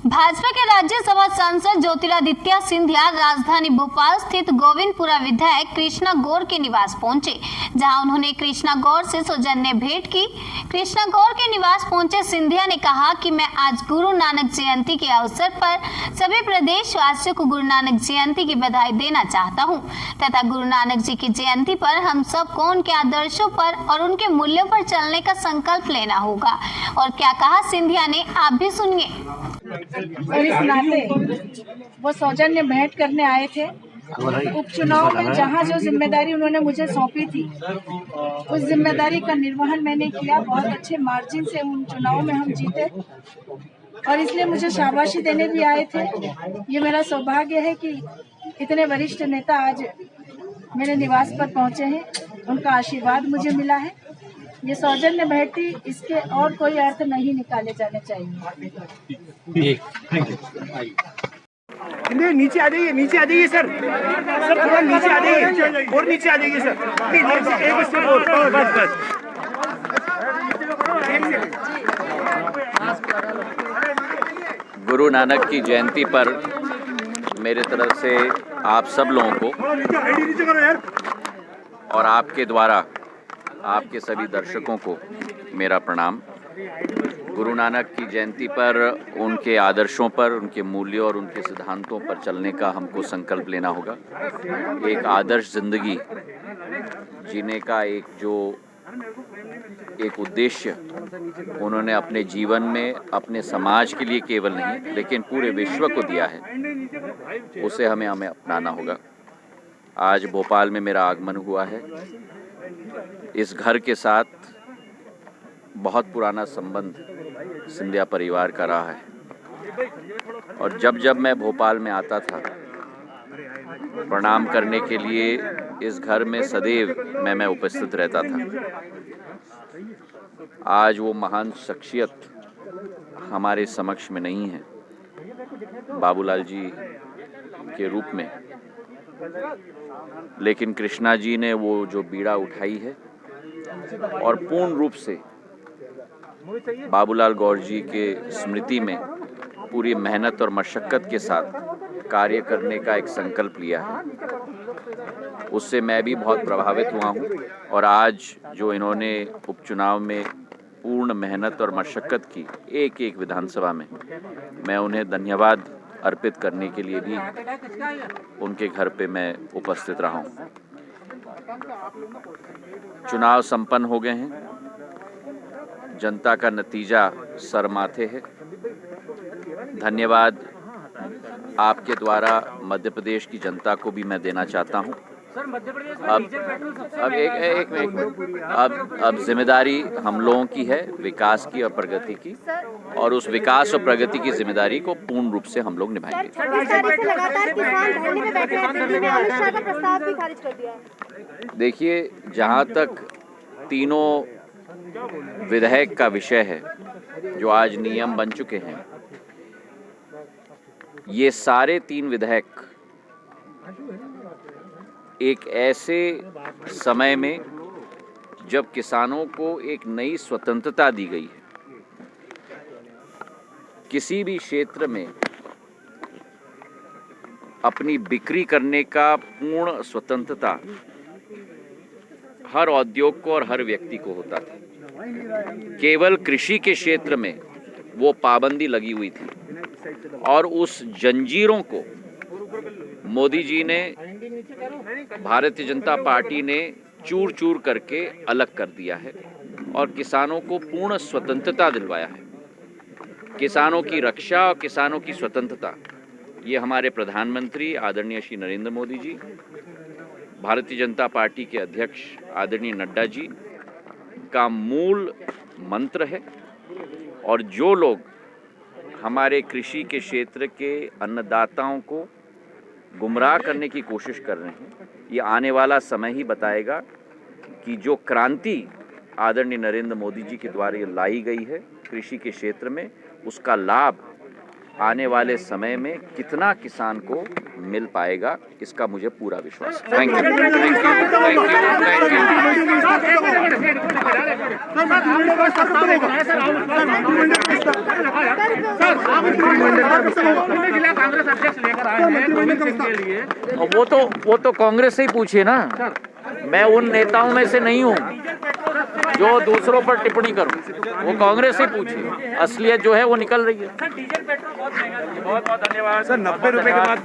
भाजपा के राज्यसभा सांसद ज्योतिरादित्य सिंधिया राजधानी भोपाल स्थित गोविंदपुरा विधायक कृष्णा गौर के निवास पहुंचे, जहां उन्होंने कृष्णा गौर से सौजन्य भेंट की। कृष्णा गौर के निवास पहुंचे सिंधिया ने कहा कि मैं आज गुरु नानक जयंती के अवसर पर सभी प्रदेशवासियों को गुरु नानक जयंती की बधाई देना चाहता हूं तथा गुरु नानक जी की जयंती पर हम सबको उनके आदर्शों पर और उनके मूल्यों पर चलने का संकल्प लेना होगा। और क्या कहा सिंधिया ने, आप भी सुनिए। और इस नाते वो सौजन्य भेंट करने आए थे। उपचुनाव में जहाँ जो जिम्मेदारी उन्होंने मुझे सौंपी थी उस जिम्मेदारी का निर्वहन मैंने किया। बहुत अच्छे मार्जिन से उन चुनाव में हम जीते और इसलिए मुझे शाबाशी देने भी आए थे। ये मेरा सौभाग्य है कि इतने वरिष्ठ नेता आज मेरे निवास पर पहुंचे हैं, उनका आशीर्वाद मुझे मिला है। ये सौजन्य भेंट थी, इसके और कोई अर्थ नहीं निकाले जाने चाहिए। नीचे आ जाइए, नीचे आ जाइए सर थोड़ा नीचे आ जाइए और नीचे आ जाइए सर। एक स्टेप और, बस गुरु नानक की जयंती पर मेरे तरफ से आप सब लोगों को और आपके द्वारा आपके सभी दर्शकों को मेरा प्रणाम। गुरु नानक की जयंती पर उनके आदर्शों पर, उनके मूल्यों और उनके सिद्धांतों पर चलने का हमको संकल्प लेना होगा। एक आदर्श जिंदगी जीने का एक उद्देश्य उन्होंने अपने जीवन में अपने समाज के लिए केवल नहीं लेकिन पूरे विश्व को दिया है, उसे हमें अपनाना होगा। आज भोपाल में मेरा आगमन हुआ है। इस घर के साथ बहुत पुराना संबंध सिंधिया परिवार का रहा है और जब जब मैं भोपाल में आता था प्रणाम करने के लिए इस घर में सदैव मैं उपस्थित रहता था। आज वो महान शख्सियत हमारे समक्ष में नहीं है बाबूलाल जी के रूप में, लेकिन कृष्णा जी ने वो जो बीड़ा उठाई है और पूर्ण रूप से बाबूलाल गौर जी के स्मृति में पूरी मेहनत और मशक्कत के साथ कार्य करने का एक संकल्प लिया है। उससे मैं भी बहुत प्रभावित हुआ हूँ और आज जो इन्होंने उपचुनाव में पूर्ण मेहनत और मशक्कत की एक एक विधानसभा में, मैं उन्हें धन्यवाद अर्पित करने के लिए भी उनके घर पे मैं उपस्थित रहा हूँ। चुनाव संपन्न हो गए हैं, जनता का नतीजा सर माथे है। धन्यवाद आपके द्वारा मध्य प्रदेश की जनता को भी मैं देना चाहता हूँ। अब एक मिनट, अब जिम्मेदारी हम लोगों की है विकास की और प्रगति की, और उस विकास और प्रगति की जिम्मेदारी को पूर्ण रूप से हम लोग निभाएंगे। देखिए, जहाँ तक तीनों विधेयक का विषय है जो आज नियम बन चुके हैं, ये सारे तीन विधेयक एक ऐसे समय में जब किसानों को एक नई स्वतंत्रता दी गई है, किसी भी क्षेत्र में अपनी बिक्री करने का पूर्ण स्वतंत्रता हर उद्योग को और हर व्यक्ति को होता था। केवल कृषि के क्षेत्र में वो पाबंदी लगी हुई थी और उस जंजीरों को मोदी जी ने, भारतीय जनता पार्टी ने चूर चूर करके अलग कर दिया है और किसानों को पूर्ण स्वतंत्रता दिलवाया है। किसानों की रक्षा और किसानों की स्वतंत्रता, ये हमारे प्रधानमंत्री आदरणीय श्री नरेंद्र मोदी जी, भारतीय जनता पार्टी के अध्यक्ष आदरणीय नड्डा जी का मूल मंत्र है। और जो लोग हमारे कृषि के क्षेत्र के अन्नदाताओं को गुमराह करने की कोशिश कर रहे हैं, ये आने वाला समय ही बताएगा कि जो क्रांति आदरणीय नरेंद्र मोदी जी के द्वारा ये लाई गई है कृषि के क्षेत्र में, उसका लाभ आने वाले समय में कितना किसान को मिल पाएगा, इसका मुझे पूरा विश्वास है। Thank you. जिला कांग्रेस अध्यक्ष लेकर आए हैं गोविंद सिंह के लिए। वो तो कांग्रेस से ही पूछिए ना, मैं उन नेताओं में से नहीं हूँ जो दूसरों पर टिप्पणी करूं, वो कांग्रेस से पूछिए, असलियत जो है वो निकल रही है। बहुत बहुत धन्यवाद सर। 90 रुपए के बाद